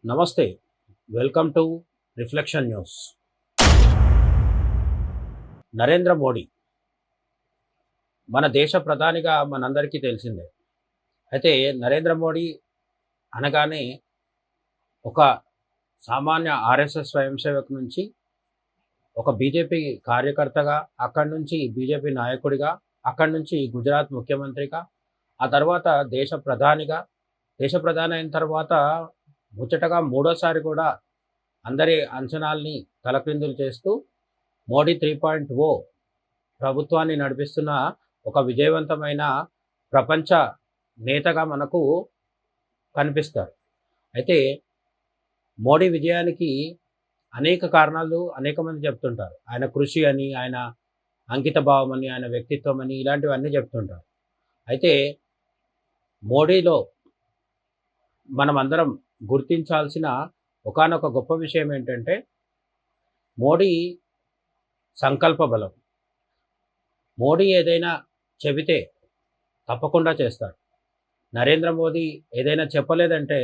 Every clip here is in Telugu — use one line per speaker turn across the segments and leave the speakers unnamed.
నమస్తే. Welcome to reflection news. Narendra Modi మన దేశ ప్రధానిగా మనందరికీ తెలిసిందే. అయితే నరేంద్ర మోడీ అనగానే ఒక సామాన్య ఆర్ఎస్ఎస్ స్వయం సేవక్ నుంచి ఒక బీజేపీ కార్యకర్తగా, అక్కడి నుంచి బీజేపీ నాయకుడిగా, అక్కడి నుంచి గుజరాత్ ముఖ్యమంత్రిగా, ఆ తర్వాత దేశ ప్రధాని అయిన తర్వాత ముచ్చటగా మూడోసారి కూడా అందరి అంచనాల్ని తలక్రిందులు చేస్తూ మోడీ 3.0 ప్రభుత్వాన్ని నడిపిస్తున్న ఒక విజయవంతమైన ప్రపంచ నేతగా మనకు కనిపిస్తారు. అయితే మోడీ విజయానికి అనేక కారణాలు అనేక మంది చెప్తుంటారు. ఆయన కృషి అని, ఆయన అంకిత భావం అని, ఆయన వ్యక్తిత్వం అని ఇలాంటివన్నీ చెప్తుంటారు. అయితే మోడీలో మనమందరం గుర్తించాల్సిన ఒకానొక గొప్ప విషయం ఏంటంటే మోడీ సంకల్ప బలం. మోడీ ఏదైనా చెబితే తప్పకుండా చేస్తాడు. నరేంద్ర మోదీ ఏదైనా చెప్పలేదంటే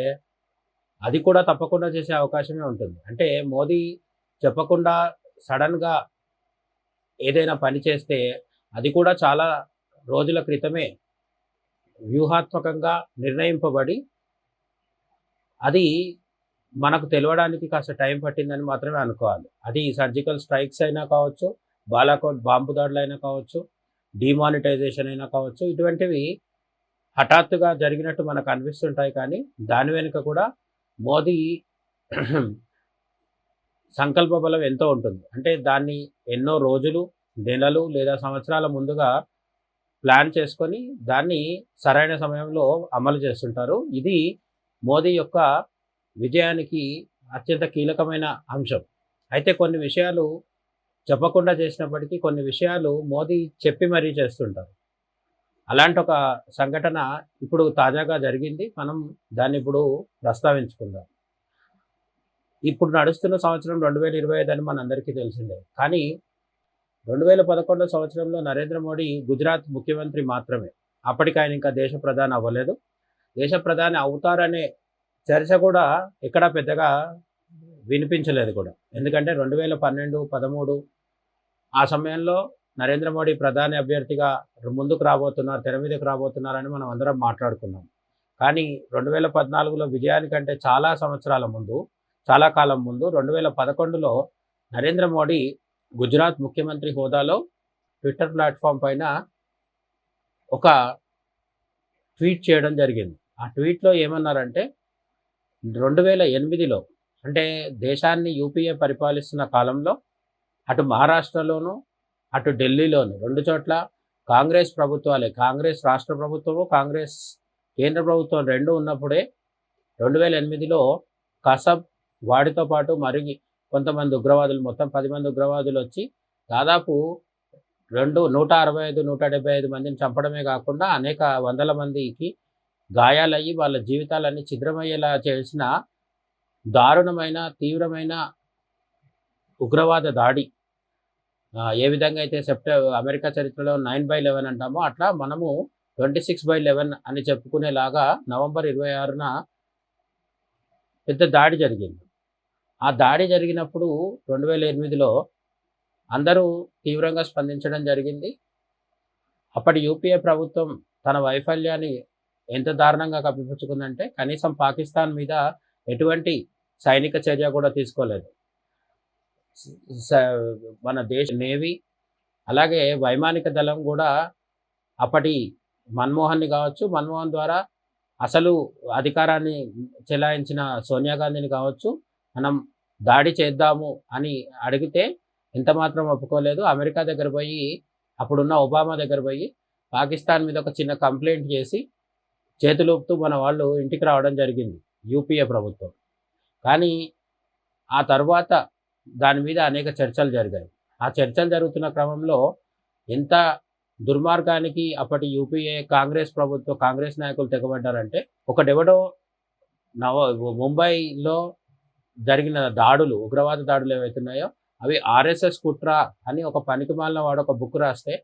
అది కూడా తప్పకుండా చేసే అవకాశమే ఉంటుంది. అంటే మోదీ చెప్పకుండా సడన్‌గా ఏదైనా పని చేస్తే అది కూడా చాలా రోజుల క్రితమే వ్యూహాత్మకంగా నిర్ణయింపబడి అది మనకు తెలవడానికి కాస్త టైం పట్టిందని మాత్రమే అనుకోవాలి. అది సర్జికల్ స్ట్రైక్స్ అయినా కావచ్చు, బాలాకోట్ బాంబు దాడులైనా కావచ్చు, డీమానిటైజేషన్ అయినా కావచ్చు, ఇటువంటివి హఠాత్తుగా జరిగినట్టు మనకు అనిపిస్తుంటాయి. కానీ దాని వెనుక కూడా మోదీ సంకల్ప బలం ఎంతో ఉంటుంది. అంటే దాన్ని ఎన్నో రోజులు, నెలలు లేదా సంవత్సరాల ముందుగా ప్లాన్ చేసుకొని దాన్ని సరైన సమయంలో అమలు చేస్తుంటారు. ఇది మోదీ యొక్క విజయానికి అత్యంత కీలకమైన అంశం. అయితే కొన్ని విషయాలు చెప్పకుండా చేసినప్పటికీ కొన్ని విషయాలు మోదీ చెప్పి మరీ చేస్తుంటారు. అలాంటి ఒక సంఘటన ఇప్పుడు తాజాగా జరిగింది. మనం దాన్ని ఇప్పుడు ప్రస్తావించుకుందాం. ఇప్పుడు నడుస్తున్న సంవత్సరం 2025 అని మనందరికీ తెలిసిందే. కానీ 2011 సంవత్సరంలో నరేంద్ర మోడీ గుజరాత్ ముఖ్యమంత్రి మాత్రమే. అప్పటికి ఆయన ఇంకా దేశ ప్రధాని అవ్వలేదు. దేశ ప్రధాని అవుతారనే చర్చ కూడా ఎక్కడా పెద్దగా వినిపించలేదు కూడా. ఎందుకంటే 2012, 13 ఆ సమయంలో నరేంద్ర మోడీ ప్రధాని అభ్యర్థిగా ముందుకు రాబోతున్నారు, తెర మీదకు రాబోతున్నారని మనం అందరం మాట్లాడుకున్నాం. కానీ 2014లో విజయానికంటే చాలా సంవత్సరాల ముందు, చాలా కాలం ముందు 2011లో నరేంద్ర మోడీ గుజరాత్ ముఖ్యమంత్రి హోదాలో ట్విట్టర్ ప్లాట్ఫామ్ పైన ఒక ట్వీట్ చేయడం జరిగింది. ఆ ట్వీట్లో ఏమన్నారంటే 2008లో అంటే దేశాన్ని యూపీఏ పరిపాలిస్తున్న కాలంలో అటు మహారాష్ట్రలోను, అటు ఢిల్లీలోను 2 చోట్ల కాంగ్రెస్ ప్రభుత్వాలే, కాంగ్రెస్ రాష్ట్ర ప్రభుత్వము, కాంగ్రెస్ కేంద్ర ప్రభుత్వం 2 ఉన్నప్పుడే 2008లో కసబ్ వాడితో పాటు మరి కొంతమంది ఉగ్రవాదులు, మొత్తం 10 మంది ఉగ్రవాదులు వచ్చి దాదాపు 165, 175 మందిని చంపడమే కాకుండా అనేక వందల మందికి గాయాలయ్యి వాళ్ళ జీవితాలన్నీ ఛిద్రమయ్యేలా చేసిన దారుణమైన, తీవ్రమైన ఉగ్రవాద దాడి. ఏ విధంగా అయితే అమెరికా చరిత్రలో 9/11 అంటామో అట్లా మనము 26/11 అని చెప్పుకునేలాగా నవంబర్ 26న పెద్ద దాడి జరిగింది. ఆ దాడి జరిగినప్పుడు 2008లో అందరూ తీవ్రంగా స్పందించడం జరిగింది. అప్పటి యూపీఏ ప్రభుత్వం తన వైఫల్యాన్ని ఎంత దారుణంగా కప్పిపుచ్చుకుందంటే కనీసం పాకిస్తాన్ మీద ఎటువంటి సైనిక చర్య కూడా తీసుకోలేదు. మన దేశ నేవీ అలాగే వైమానిక దళం కూడా అప్పటి మన్మోహన్ని కావచ్చు, మన్మోహన్ ద్వారా అసలు అధికారాన్ని చెలాయించిన సోనియా గాంధీని కావచ్చు, మనం దాడి చేద్దాము అని అడిగితే ఎంతమాత్రం ఒప్పుకోలేదు. అమెరికా దగ్గర పోయి, అప్పుడున్న ఒబామా దగ్గర పోయి పాకిస్తాన్ మీద ఒక చిన్న కంప్లైంట్ చేసి చేతులూపుతూ మన వాళ్ళు ఇంటికి రావడం జరిగింది యూపీఏ ప్రభుత్వం. కానీ ఆ తర్వాత దాని మీద అనేక చర్చలు జరిగాయి. ఆ చర్చలు జరుగుతున్న క్రమంలో ఎంత దుర్మార్గానికి అప్పటి యూపీఏ కాంగ్రెస్ ప్రభుత్వం, కాంగ్రెస్ నాయకులు తెగబడ్డారంటే ఒకడెవడో ముంబైలో జరిగిన దాడులు, ఉగ్రవాద దాడులు ఏవైతున్నాయో అవి ఆర్ఎస్ఎస్ కుట్ర అని ఒక పనికిమాలిన వాడు ఒక బుక్ రాస్తే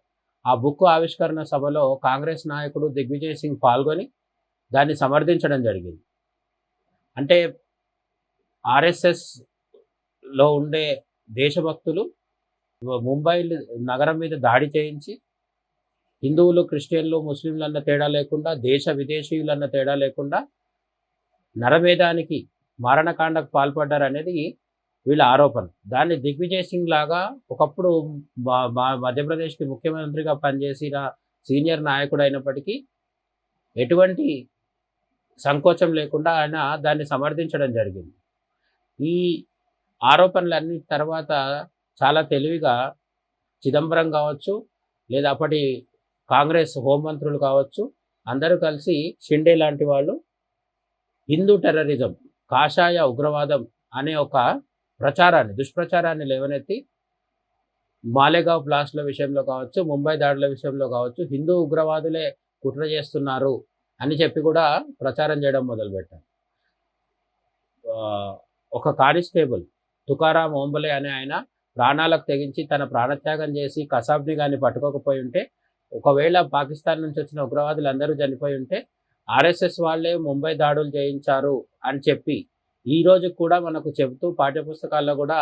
ఆ బుక్ ఆవిష్కరణ సభలో కాంగ్రెస్ నాయకుడు దిగ్విజయ్ సింగ్ పాల్గొని దాన్ని సమర్థించడం జరిగింది. అంటే ఆర్ఎస్ఎస్లో ఉండే దేశభక్తులు ముంబై నగరం మీద దాడి చేయించి హిందువులు, క్రిస్టియన్లు, ముస్లింలు అన్న తేడా లేకుండా, దేశ విదేశీయులన్న తేడా లేకుండా నరమేధానికి, మారణకాండకు పాల్పడ్డారనేది వీళ్ళ ఆరోపణ. దాన్ని దిగ్విజయ్ సింగ్ లాగా ఒకప్పుడు మధ్యప్రదేశ్కి ముఖ్యమంత్రిగా పనిచేసిన సీనియర్ నాయకుడు అయినప్పటికీ ఎటువంటి సంకోచం లేకుండా ఆయన దాన్ని సమర్థించడం జరిగింది. ఈ ఆరోపణలన్నీ తర్వాత చాలా తెలివిగా చిదంబరం కావచ్చు, లేదా అప్పటి కాంగ్రెస్ హోంమంత్రులు కావచ్చు, అందరూ కలిసి షిండే లాంటి వాళ్ళు హిందూ టెర్రరిజం, కాషాయ ఉగ్రవాదం అనే ఒక దుష్ప్రచారాన్ని లేవనెత్తి మాలేగావ్ బ్లాస్ట్ల విషయంలో కావచ్చు, ముంబై దాడుల విషయంలో కావచ్చు, హిందూ ఉగ్రవాదులే కుట్ర చేస్తున్నారు అని చెప్పి కూడా ప్రచారం చేయడం మొదలుపెట్టారు. ఒక కానిస్టేబుల్ తుకారాం ఓంబలే అనే ఆయన ప్రాణాలకు తెగించి తన ప్రాణత్యాగం చేసి కసాబ్ని కానీ పట్టుకోకపోయి ఉంటే, ఒకవేళ పాకిస్తాన్ నుంచి వచ్చిన ఉగ్రవాదులు అందరూ చనిపోయి ఉంటే ఆర్ఎస్ఎస్ వాళ్ళే ముంబై దాడులు చేయించారు అని చెప్పి ఈ రోజు కూడా మనకు చెబుతూ పాఠ్యపుస్తకాల్లో కూడా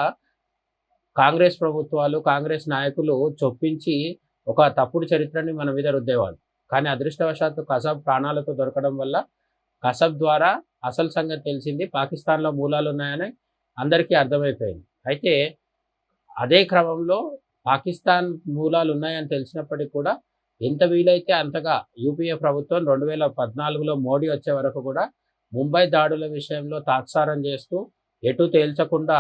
కాంగ్రెస్ ప్రభుత్వాలు, కాంగ్రెస్ నాయకులు చొప్పించి ఒక తప్పుడు చరిత్రని మన మీద రుద్దేవాళ్ళు. కానీ అదృష్టవశాత్తు కసాబ్ ప్రాణాలతో దొరకడం వల్ల కసాబ్ ద్వారా అసలు సంగతి తెలిసింది, పాకిస్తాన్లో మూలాలు ఉన్నాయని అందరికీ అర్థమైపోయింది. అయితే అదే క్రమంలో పాకిస్తాన్ మూలాలు ఉన్నాయని తెలిసినప్పటికీ కూడా ఎంత వీలైతే అంతగా యూపీఏ ప్రభుత్వం 2014లో మోడీ వచ్చే వరకు కూడా ముంబై దాడుల విషయంలో తాత్సారం చేస్తూ ఎటు తేల్చకుండా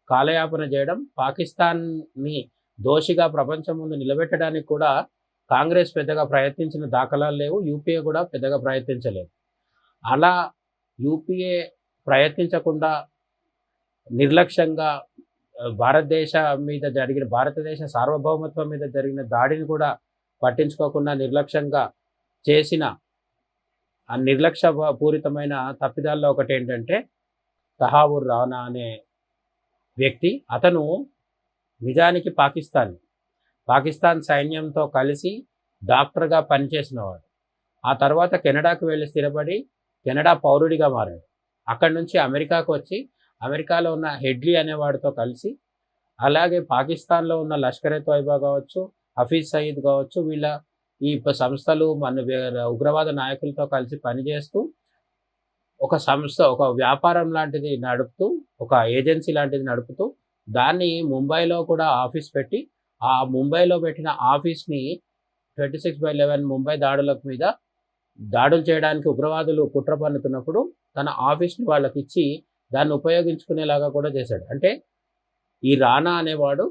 కాలయాపన చేయడం, పాకిస్తాన్ని దోషిగా ప్రపంచం ముందు నిలబెట్టడానికి కూడా కాంగ్రెస్ పెద్దగా ప్రయత్నించిన దాఖలాలు లేవు, యూపీఏ కూడా పెద్దగా ప్రయత్నించలేదు. అలా యూపీఏ ప్రయత్నించకుండా నిర్లక్ష్యంగా భారతదేశ సార్వభౌమత్వం మీద జరిగిన దాడిని కూడా పట్టించుకోకుండా నిర్లక్ష్యంగా చేసిన ఆ నిర్లక్ష్య పూరితమైన తప్పిదాల్లో ఒకటి ఏంటంటే తహావూర్ రానా అనే వ్యక్తి. అతను నిజానికి పాకిస్తాన్ సైన్యంతో కలిసి డాక్టర్గా పనిచేసినవాడు. ఆ తర్వాత కెనడాకు వెళ్ళి స్థిరపడి కెనడా పౌరుడిగా మారాడు. అక్కడి నుంచి అమెరికాకు వచ్చి అమెరికాలో ఉన్న హెడ్లీ అనేవాడితో కలిసి, అలాగే పాకిస్తాన్లో ఉన్న లష్కరే తోయిబా కావచ్చు, హఫీజ్ సయీద్ కావచ్చు, వీళ్ళ ఈ సంస్థలు మన ఉగ్రవాద నాయకులతో కలిసి పనిచేస్తూ ఒక వ్యాపారం లాంటిది నడుపుతూ, ఒక ఏజెన్సీ లాంటిది నడుపుతూ, దాన్ని ముంబైలో కూడా ఆఫీస్ పెట్టి, ఆ ముంబైలో పెట్టిన ఆఫీస్ని 26/11 ముంబై దాడులకు మీద దాడులు చేయడానికి ఉగ్రవాదులు కుట్ర పన్నుతున్నప్పుడు తన ఆఫీస్ని వాళ్ళకి ఇచ్చి దాన్ని ఉపయోగించుకునేలాగా కూడా చేశాడు. అంటే ఈ రానా అనేవాడు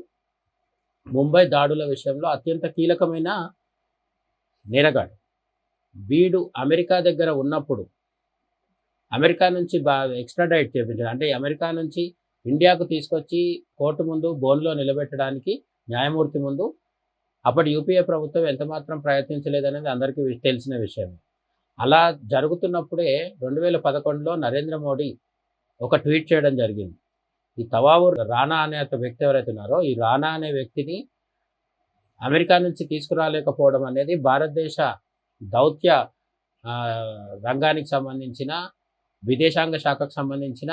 ముంబై దాడుల విషయంలో అత్యంత కీలకమైన నేరగాడు. వీడు అమెరికా దగ్గర ఉన్నప్పుడు అమెరికా నుంచి ఎక్స్ట్రాడైట్ చేయించాడు. అంటే అమెరికా నుంచి ఇండియాకు తీసుకొచ్చి కోర్టు ముందు బోన్లో నిలబెట్టడానికి న్యాయమూర్తి ముందు అప్పటి యూపీఏ ప్రభుత్వం ఎంతమాత్రం ప్రయత్నించలేదనేది అందరికీ తెలిసిన విషయం. అలా జరుగుతున్నప్పుడే 2011లో నరేంద్ర మోడీ ఒక ట్వీట్ చేయడం జరిగింది. ఈ తవావూర్ రానా అనే వ్యక్తి ఎవరైతే ఉన్నారో, ఈ రానా అనే వ్యక్తిని అమెరికా నుంచి తీసుకురాలేకపోవడం అనేది భారతదేశ దౌత్య రంగానికి సంబంధించిన, విదేశాంగ శాఖకు సంబంధించిన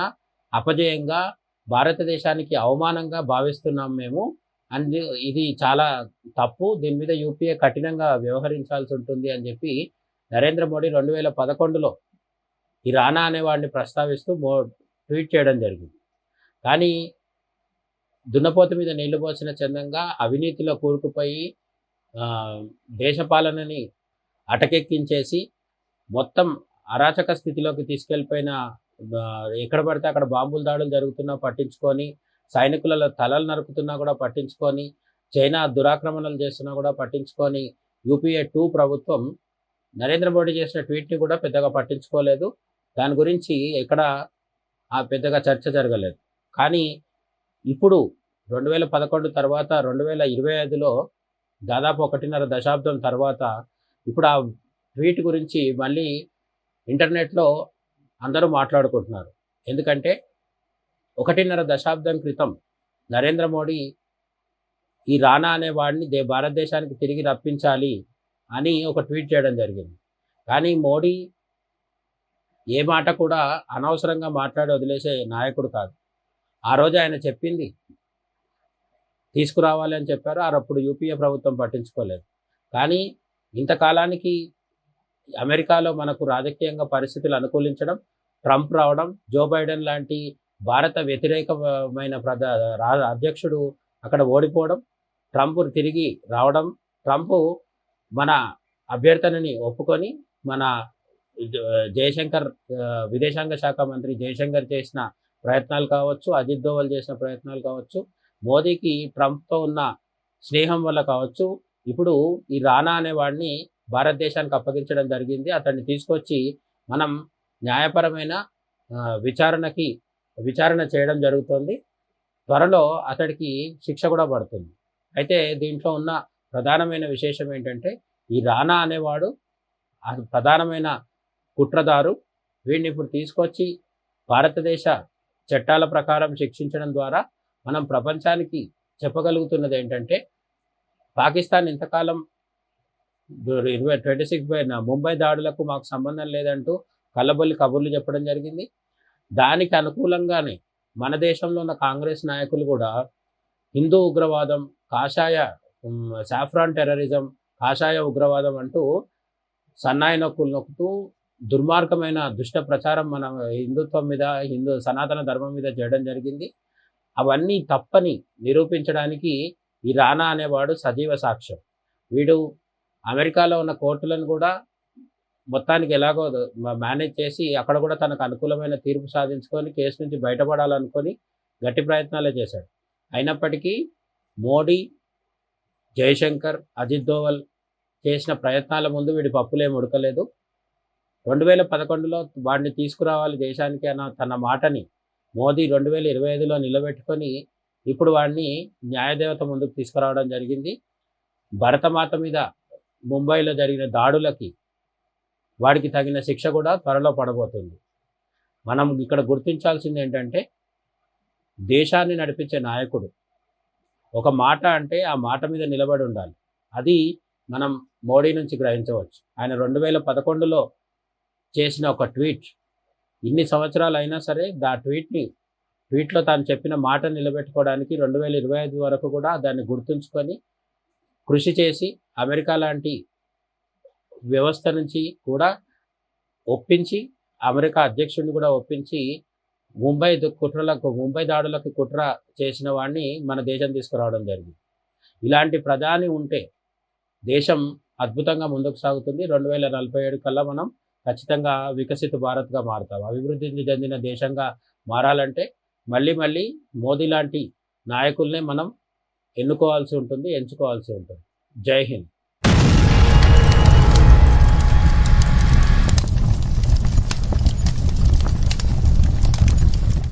అపజయంగా, భారతదేశానికి అవమానంగా భావిస్తున్నాం మేము. అండ్ ఇది చాలా తప్పు, దీని మీద యూపీఏ కఠినంగా వ్యవహరించాల్సి ఉంటుంది అని చెప్పి నరేంద్ర మోడీ 2011లో ఈ రానా అనేవాడిని ప్రస్తావిస్తూ ట్వీట్ చేయడం జరిగింది. కానీ దున్నపోతు మీద నీళ్లు పోసిన చందంగా అవినీతిలో కూరుకుపోయి దేశపాలనని అటకెక్కించేసి మొత్తం అరాచక స్థితిలోకి తీసుకెళ్ళిపోయిన, ఎక్కడ పడితే అక్కడ బాంబుల దాడులు జరుగుతున్నా పట్టించుకొని, సైనికుల తలలు నరుకుతున్నా కూడా పట్టించుకొని, చైనా దురాక్రమణలు చేస్తున్నా కూడా పట్టించుకొని, యూపీఏ 2 ప్రభుత్వం నరేంద్ర మోడీ చేసిన ట్వీట్ని కూడా పెద్దగా పట్టించుకోలేదు. దాని గురించి ఎక్కడ పెద్దగా చర్చ జరగలేదు. కానీ ఇప్పుడు 2011 తర్వాత 2025లో దాదాపు 1.5 దశాబ్దం తర్వాత ఇప్పుడు ఆ ట్వీట్ గురించి మళ్ళీ ఇంటర్నెట్లో అందరూ మాట్లాడుకుంటున్నారు. ఎందుకంటే 1.5 దశాబ్దం క్రితం నరేంద్ర మోడీ ఈ రానా అనే వాడిని భారతదేశానికి తిరిగి రప్పించాలి అని ఒక ట్వీట్ చేయడం జరిగింది. కానీ మోడీ ఏ మాట కూడా అనవసరంగా మాట్లాడి వదిలేసే నాయకుడు కాదు. ఆ రోజు ఆయన చెప్పింది తీసుకురావాలి అని చెప్పారు. అప్పుడు యూపీఏ ప్రభుత్వం పట్టించుకోలేదు. కానీ ఇంతకాలానికి అమెరికాలో మనకు రాజకీయంగా పరిస్థితులు అనుకూలించడం, ట్రంప్ రావడం, జో బైడెన్ లాంటి భారత వ్యతిరేకమైన అధ్యక్షుడు అక్కడ ఓడిపోవడం, ట్రంప్ తిరిగి రావడం, ట్రంప్ మన అభ్యర్థనని ఒప్పుకొని మన జయశంకర్ విదేశాంగ శాఖ మంత్రి జయశంకర్ చేసిన ప్రయత్నాలు కావచ్చు, అజిత్ దోవల్ చేసిన ప్రయత్నాలు కావచ్చు, మోదీకి ట్రంప్తో ఉన్న స్నేహం వల్ల కావచ్చు, ఇప్పుడు ఈ రానా అనేవాడిని భారతదేశానికి అప్పగించడం జరిగింది. అతన్ని తీసుకొచ్చి మనం న్యాయపరమైన విచారణ చేయడం జరుగుతుంది. త్వరలో అతడికి శిక్ష కూడా పడుతుంది. అయితే దీంట్లో ఉన్న ప్రధానమైన విశేషం ఏంటంటే ఈ రానా అనేవాడు ప్రధానమైన కుట్రదారు. వీడిని ఇప్పుడు తీసుకొచ్చి భారతదేశ చట్టాల ప్రకారం శిక్షించడం ద్వారా మనం ప్రపంచానికి చెప్పగలుగుతున్నది ఏంటంటే పాకిస్తాన్ ఇంతకాలం 26 ముంబై దాడులకు మాకు సంబంధం లేదంటూ కల్లబొల్లి కబుర్లు చెప్పడం జరిగింది. దానికి అనుకూలంగానే మన దేశంలో ఉన్న కాంగ్రెస్ నాయకులు కూడా హిందూ ఉగ్రవాదం, కాషాయ సాఫ్రాన్ టెర్రరిజం, కాషాయ ఉగ్రవాదం అంటూ సన్నాయి నొక్కులు నొక్కుతూ దుర్మార్గమైన దుష్ట ప్రచారం మన హిందుత్వం మీద, సనాతన ధర్మం మీద చేయడం జరిగింది. అవన్నీ తప్పని నిరూపించడానికి ఈ రానా అనేవాడు సజీవ సాక్ష్యం. వీడు అమెరికాలో ఉన్న కోర్టులను కూడా మొత్తానికి ఎలాగో మేనేజ్ చేసి అక్కడ కూడా తనకు అనుకూలమైన తీర్పు సాధించుకొని కేసు నుంచి బయటపడాలనుకొని గట్టి ప్రయత్నాలే చేశాడు. అయినప్పటికీ మోడీ, జయశంకర్, అజిత్ దోవల్ చేసిన ప్రయత్నాల ముందు వీడి పప్పులేం ఉడకలేదు. 2011లో వాడిని తీసుకురావాలి దేశానికి అన్న తన మాటని మోదీ 2025లో నిలబెట్టుకొని ఇప్పుడు వాడిని న్యాయదేవత ముందుకు తీసుకురావడం జరిగింది. భరతమాత మీద ముంబైలో జరిగిన దాడులకి వాడికి తగిన శిక్ష కూడా త్వరలో పడబోతుంది. మనం ఇక్కడ గుర్తించాల్సింది ఏంటంటే దేశాన్ని నడిపించే నాయకుడు ఒక మాట అంటే ఆ మాట మీద నిలబడి ఉండాలి. అది మనం మోడీ నుంచి గ్రహించవచ్చు. ఆయన 2011లో చేసిన ఒక ట్వీట్ ఇన్ని సంవత్సరాలు అయినా సరే ట్వీట్లో తాను చెప్పిన మాట నిలబెట్టుకోవడానికి 2025 వరకు కూడా దాన్ని గుర్తుంచుకొని కృషి చేసి అమెరికా లాంటి వ్యవస్థ నుంచి కూడా ఒప్పించి, అమెరికా అధ్యక్షుడిని కూడా ఒప్పించి ముంబై దాడులకు కుట్ర చేసిన వాడిని మన దేశం తీసుకురావడం జరిగింది. ఇలాంటి ప్రధాని ఉంటే దేశం అద్భుతంగా ముందుకు సాగుతుంది. 2047 కల్లా మనం ఖచ్చితంగా వికసిత భారత్గా మారుతాం. అభివృద్ధి చెందిన దేశంగా మారాలంటే మళ్ళీ మోదీ లాంటి నాయకుల్నే మనం ఎంచుకోవాల్సి ఉంటుంది. జై హింద్.